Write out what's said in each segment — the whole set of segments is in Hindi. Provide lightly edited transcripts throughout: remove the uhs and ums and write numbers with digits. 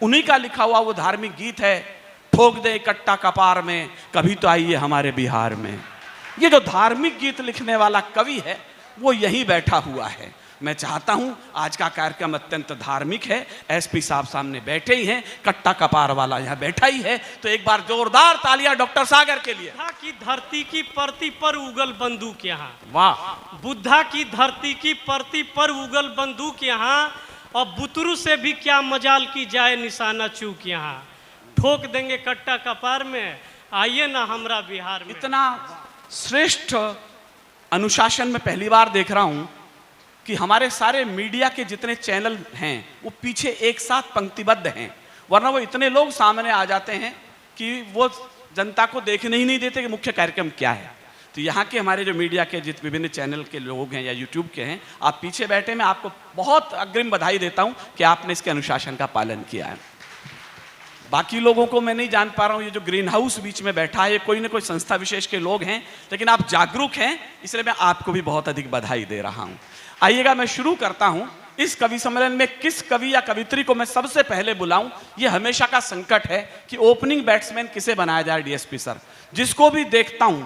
उन्हीं का लिखा हुआ वो धार्मिक गीत है, ठोक दे कट्टा कपार में, कभी तो आइए हमारे बिहार में। ये जो धार्मिक गीत लिखने वाला कवि है वो यहीं बैठा हुआ है। मैं चाहता हूं, आज का कार्यक्रम अत्यंत धार्मिक है, एसपी साहब सामने बैठे ही हैं, कट्टा कपार वाला यहां बैठा ही है, तो एक बार जोरदार तालियां डॉक्टर सागर के लिए। बुद्धा की धरती की परती पर उगल बंदूक यहाँ, वाह। बुद्धा की धरती की परती पर उगल बंदूक यहाँ, और बुतरू से भी क्या मजाल की जाए निशाना चूक यहाँ, ठोक देंगे कट्टा कपार में, आइए ना हमरा बिहार में। इतना श्रेष्ठ अनुशासन में पहली बार देख रहा हूं कि हमारे सारे मीडिया के जितने चैनल हैं वो पीछे एक साथ पंक्तिबद्ध हैं, वरना वो इतने लोग सामने आ जाते हैं कि वो जनता को देखने ही नहीं देते कि मुख्य कार्यक्रम क्या है। तो यहाँ के हमारे जो मीडिया के जित विभिन्न चैनल के लोग हैं या यूट्यूब के हैं, आप पीछे बैठे, मैं आपको बहुत अग्रिम बधाई देता हूँ कि आपने इसके अनुशासन का पालन किया है। बाकी लोगों को मैं नहीं जान पा रहा हूँ, ये जो ग्रीन हाउस बीच में बैठा है ये कोई ना कोई संस्था विशेष के लोग हैं, लेकिन आप जागरूक हैं, इसलिए मैं आपको भी बहुत अधिक बधाई दे रहा हूँ। आइएगा, मैं शुरू करता हूं। इस कवि सम्मेलन में किस कवि या कवित्री को मैं सबसे पहले बुलाऊं, यह हमेशा का संकट है कि ओपनिंग बैट्समैन किसे बनाया जाए। डीएसपी सर, जिसको भी देखता हूं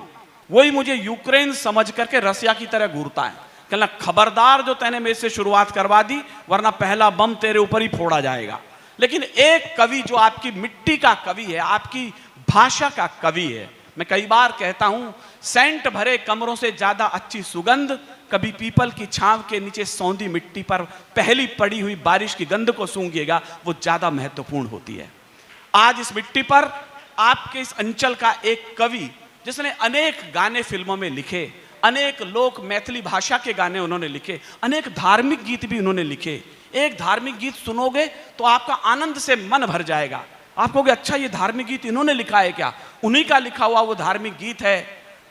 वही मुझे यूक्रेन समझ करके रसिया की तरह घूरता है, कहना खबरदार जो तैने मेरे से शुरुआत करवा दी, वरना पहला बम तेरे ऊपर ही फोड़ा जाएगा। लेकिन एक कवि जो आपकी मिट्टी का कवि है, आपकी भाषा का कवि है, मैं कई बार कहता हूं, सेंट भरे कमरों से ज्यादा अच्छी सुगंध कभी पीपल की छांव के नीचे सौंधी मिट्टी पर पहली पड़ी हुई बारिश की गंध को सूंघिएगा, वो ज्यादा महत्वपूर्ण होती है। आज इस मिट्टी पर आपके इस अंचल का एक कवि जिसने अनेक गाने फिल्मों में लिखे, अनेक लोक मैथिली भाषा के गाने उन्होंने लिखे, अनेक धार्मिक गीत भी उन्होंने लिखे। एक धार्मिक गीत सुनोगे तो आपका आनंद से मन भर जाएगा, आप कहोगे अच्छा ये धार्मिक गीत इन्होंने लिखा है क्या। उन्हीं का लिखा हुआ वो धार्मिक गीत है,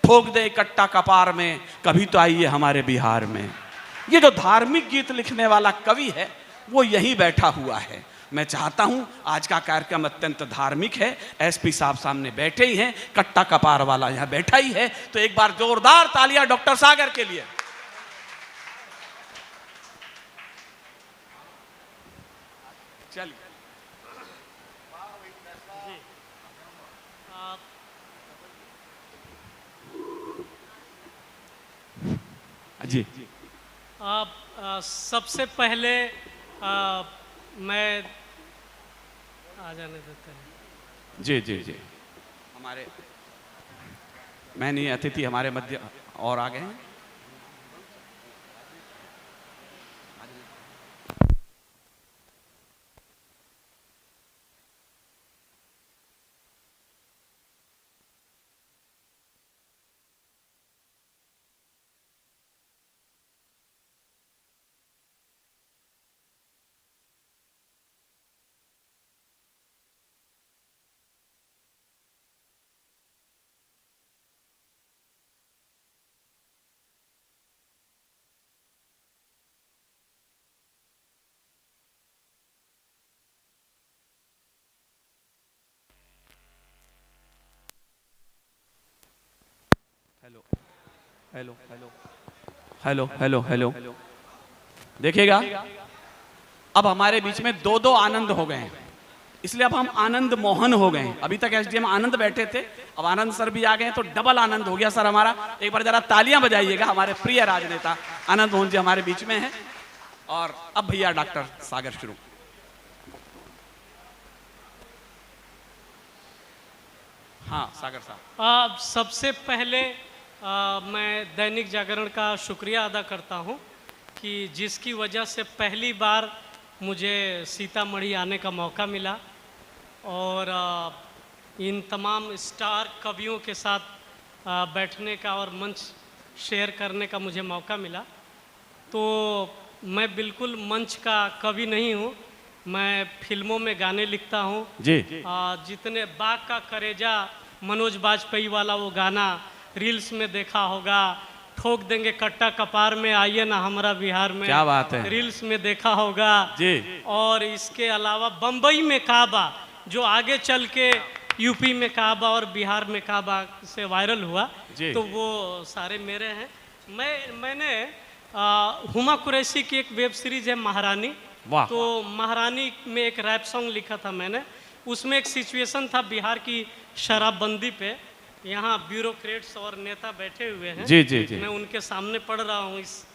ठोक दे कट्टा कपार में, कभी तो आइए हमारे बिहार में। ये जो धार्मिक गीत लिखने वाला कवि है वो यहीं बैठा हुआ है। मैं चाहता हूं, आज का कार्यक्रम अत्यंत धार्मिक है, एसपी साहब सामने बैठे ही हैं, कट्टा कपार वाला यहां बैठा ही है, तो एक बार जोरदार तालियां डॉक्टर सागर के लिए। चलिए जी। सबसे पहले मैं आ जाने देते हैं। जी जी जी, हमारे माननीय अतिथि हमारे मध्य और आ गए हैं। Hello hello hello hello hello hello, देखिएगा अब हमारे बीच में दो दो आनंद हो गए हैं, इसलिए अब हम आनंद मोहन हो गए हैं। अभी तक एसडीएम आनंद बैठे थे, अब आनंद सर भी आ गए हैं, तो डबल आनंद हो गया सर हमारा। एक बार जरा तालियां बजाइएगा, हमारे प्रिय राजनेता आनंद मोहन जी हमारे बीच में हैं। और अब भैया डॉक्टर सागर शुरू। हाँ सागर साहब। सबसे पहले मैं दैनिक जागरण का शुक्रिया अदा करता हूं कि जिसकी वजह से पहली बार मुझे सीतामढ़ी आने का मौका मिला और इन तमाम स्टार कवियों के साथ बैठने का और मंच शेयर करने का मुझे मौका मिला। तो मैं बिल्कुल मंच का कवि नहीं हूँ, मैं फिल्मों में गाने लिखता हूँ जी। जितने बाग का करेजा मनोज बाजपेयी वाला वो गाना रील्स में देखा होगा, ठोक देंगे कट्टा कपार में, आइए ना हमारा बिहार में, क्या बात है, रील्स में देखा होगा जी। और इसके अलावा बम्बई में काबा जो आगे चल के यूपी में काबा और बिहार में काबा से वायरल हुआ, तो वो सारे मेरे हैं। मैंने हुमा कुरैशी की एक वेब सीरीज है महारानी, वाह। तो महारानी में एक रैप सॉन्ग लिखा था मैंने, उसमें एक सिचुएशन था बिहार की शराबबंदी पे। यहाँ ब्यूरोक्रेट्स और नेता बैठे हुए हैं, जी जी जी। मैं उनके सामने पढ़ रहा हूँ इस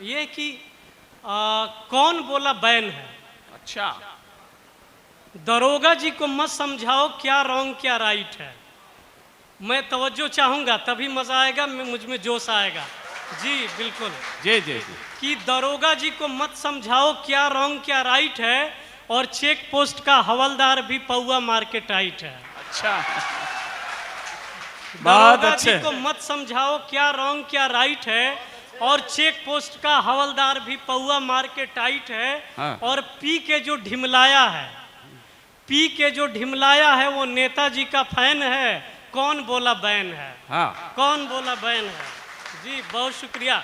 ये कि कौन बोला बैन है। अच्छा। दरोगा जी को मत समझाओ क्या रॉन्ग क्या राइट है। मैं तवज्जो चाहूँगा तभी मज़ा आएगा, मुझ में जोश आएगा। जी बिल्कुल। जी जी जी। कि दरोगा जी को मत समझाओ क्या रॉन्ग क्या राइट है, और चेक पोस्ट का हवलदार भी पौआ मार के टाइट है। अच्छा, बहुत दरोगा जी अच्छे। को मत समझाओ क्या रॉन्ग क्या राइट है, और चेक पोस्ट का हवलदार भी पौआ मार के टाइट है। हाँ। और पी के जो ढिमलाया है, पी के जो ढिमलाया है वो नेताजी का फैन है। कौन बोला बैन है। हाँ। कौन बोला बैन है। जी बहुत शुक्रिया,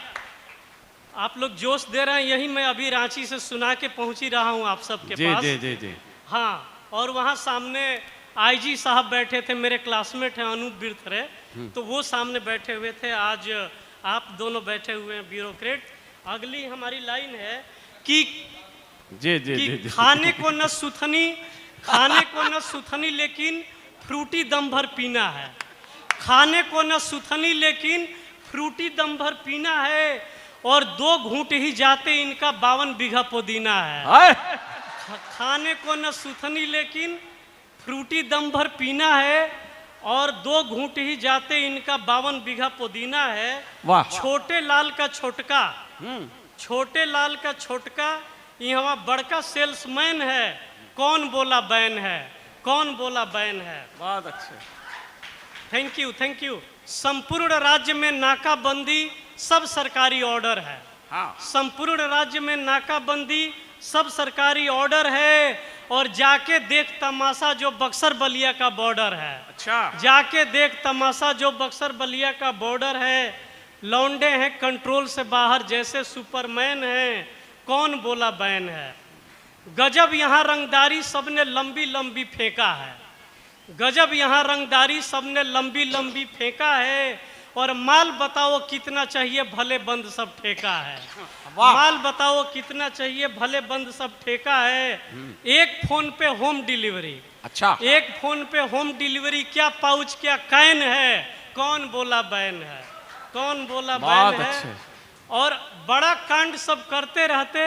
आप लोग जोश दे रहे हैं, यही मैं अभी रांची से सुना के पहुंच ही रहा हूं आप सबके जी पास। जी जी जी। हाँ, और वहाँ सामने आईजी साहब बैठे थे, मेरे क्लासमेट हैं अनूप बिरथरे, तो वो सामने बैठे हुए थे। आज आप दोनों बैठे हुए हैं ब्यूरोक्रेट। अगली हमारी लाइन है कि जी जी जी जी। खाने को न सुथनी, खाने को न सुथनी लेकिन फ्रूटी दम भर पीना है। खाने को न सुथनी लेकिन फ्रूटी दम भर पीना है, और 2 घूंट ही जाते इनका 52 बीघा पुदीना है। हाय। खाने को न सुथनी लेकिन फ्रूटी दम भर पीना है, और 2 घूंट ही जाते इनका 52 बीघा पुदीना है। वाह। छोटे लाल का छोटका, छोटे लाल का छोटका यहाँ बड़का सेल्समैन है। कौन बोला बैन है। कौन बोला बैन है। बहुत अच्छे। Thank you thank you. संपूर्ण राज्य में नाकाबंदी सब सरकारी ऑर्डर है। हाँ। संपूर्ण राज्य में नाकाबंदी सब सरकारी ऑर्डर है, और जाके देख तमाशा जो बक्सर बलिया का बॉर्डर है। अच्छा। जाके देख तमाशा जो बक्सर बलिया का बॉर्डर है। लौंडे हैं कंट्रोल से बाहर जैसे सुपरमैन हैं। कौन बोला बैन है। गजब यहाँ रंगदारी सबने लंबी लंबी फेंका है। गजब यहाँ रंगदारी सबने लंबी लंबी फेंका है, और माल बताओ कितना चाहिए भले बंद सब ठेका है। माल बताओ कितना चाहिए भले बंद सब ठेका है। एक फोन पे होम डिलीवरी। अच्छा। एक फोन पे होम डिलीवरी, क्या पाउच क्या कैन है। कौन बोला बैन है। कौन बोला बैन है। और बड़ा कांड सब करते रहते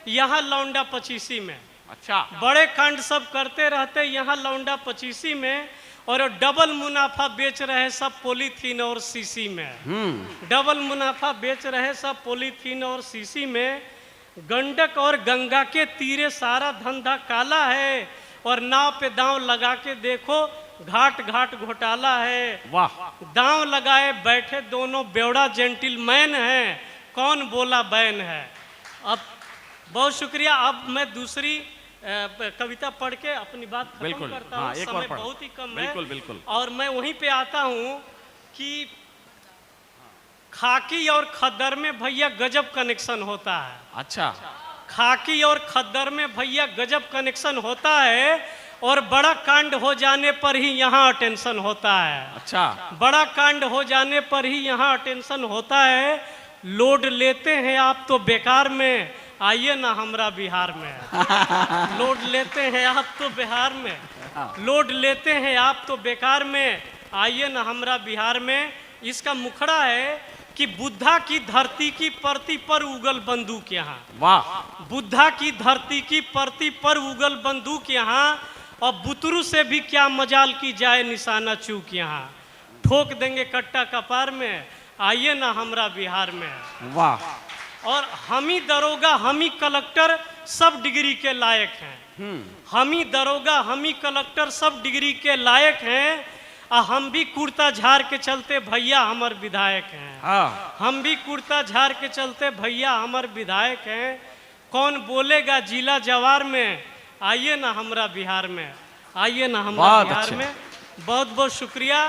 यहाँ लौंडा 25 में। अच्छा। बड़े कांड सब करते रहते यहाँ लौंडा 25 में, और डबल मुनाफा बेच रहे सब पॉलीथीन और सीसी में। डबल मुनाफा बेच रहे सब पॉलीथीन और सीसी में। गंडक और गंगा के तीरे सारा धंधा काला है, और नाव पे दांव लगा के देखो घाट घाट घोटाला है। वाह। दांव लगाए बैठे दोनों बेवड़ा जेंटिलमैन हैं। कौन बोला बैन है। अब बहुत शुक्रिया। अब मैं दूसरी कविता पढ़ के अपनी बात खत्म करता हूँ। समय बहुत ही कम है। बिल्कुल बिल्कुल। और मैं वहीं पे आता हूँ कि खाकी और खद्दर में भैया गजब कनेक्शन होता है। अच्छा। खाकी और खद्दर में भैया गजब कनेक्शन होता है, और बड़ा कांड हो जाने पर ही यहाँ अटेंशन होता है। अच्छा। बड़ा कांड हो जाने पर ही यहाँ अटेंशन होता है। लोड लेते हैं आप तो बेकार में, आइए ना हमरा बिहार में। लोड लेते हैं आप तो बिहार में, लोड लेते हैं आप तो बेकार में, आइए ना हमरा बिहार में। इसका मुखड़ा है कि बुद्धा की धरती की परती पर उगल बंदूक यहाँ। वाह। बुद्धा की धरती की परती पर उगल बंदूक यहाँ, और बुतरू से भी क्या मजाल की जाए निशाना चूक यहाँ। ठोक देंगे कट्टा कपार में, आइए ना हमरा बिहार में। वाह। और हम ही दरोगा हम ही कलेक्टर सब डिग्री के लायक हैं। हम ही दरोगा हम ही कलेक्टर सब डिग्री के लायक हैं, और हम भी कुर्ता झाड़ के चलते भैया हमर विधायक हैं। हम भी कुर्ता झाड़ के चलते भैया हमर विधायक हैं। कौन बोलेगा जिला जवार में, आइए ना हमरा बिहार में, आइए ना हमरा बिहार में। बहुत बहुत शुक्रिया।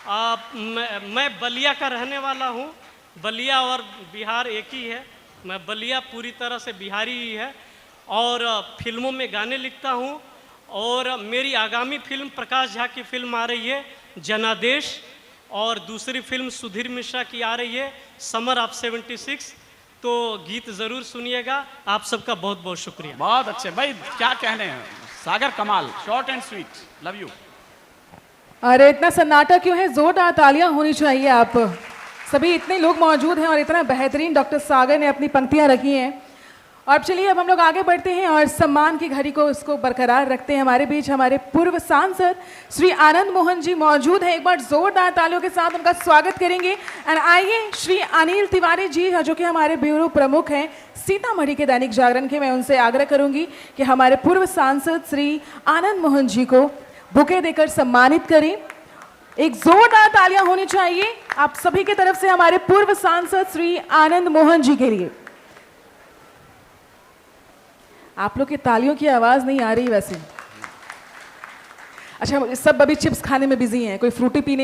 मैं बलिया का रहने वाला हूँ। बलिया और बिहार एक ही है। मैं बलिया पूरी तरह से बिहारी ही है, और फिल्मों में गाने लिखता हूँ। और मेरी आगामी फिल्म प्रकाश झा की फिल्म आ रही है जनादेश, और दूसरी फिल्म सुधीर मिश्रा की आ रही है समर ऑफ 76। तो गीत जरूर सुनिएगा। आप सबका बहुत बहुत शुक्रिया। बहुत अच्छे भाई, क्या कहने हैं, सागर कमाल, short and sweet, love you. अरे इतना सन्नाटा क्यों है, जोरदार तालियां होनी चाहिए। आप सभी इतने लोग मौजूद हैं और इतना बेहतरीन डॉक्टर सागर ने अपनी पंक्तियां रखी हैं। और चलिए अब हम लोग आगे बढ़ते हैं और सम्मान की घड़ी को इसको बरकरार रखते हैं। हमारे बीच हमारे पूर्व सांसद श्री आनंद मोहन जी मौजूद हैं। एक बार जोरदार तालियों के साथ उनका स्वागत करेंगे। एंड आइए श्री अनिल तिवारी जी जो कि हमारे ब्यूरो प्रमुख हैं सीतामढ़ी के दैनिक जागरण के, मैं उनसे आग्रह करूंगी कि हमारे पूर्व सांसद श्री आनंद मोहन जी को बुके देकर सम्मानित करें। एक जोरदार तालियां होनी चाहिए आप सभी की तरफ से हमारे पूर्व सांसद श्री आनंद मोहन जी के लिए। आप लोग की तालियों की आवाज नहीं आ रही वैसे। अच्छा, सब अभी चिप्स खाने में बिजी हैं, कोई फ्रूटी पीने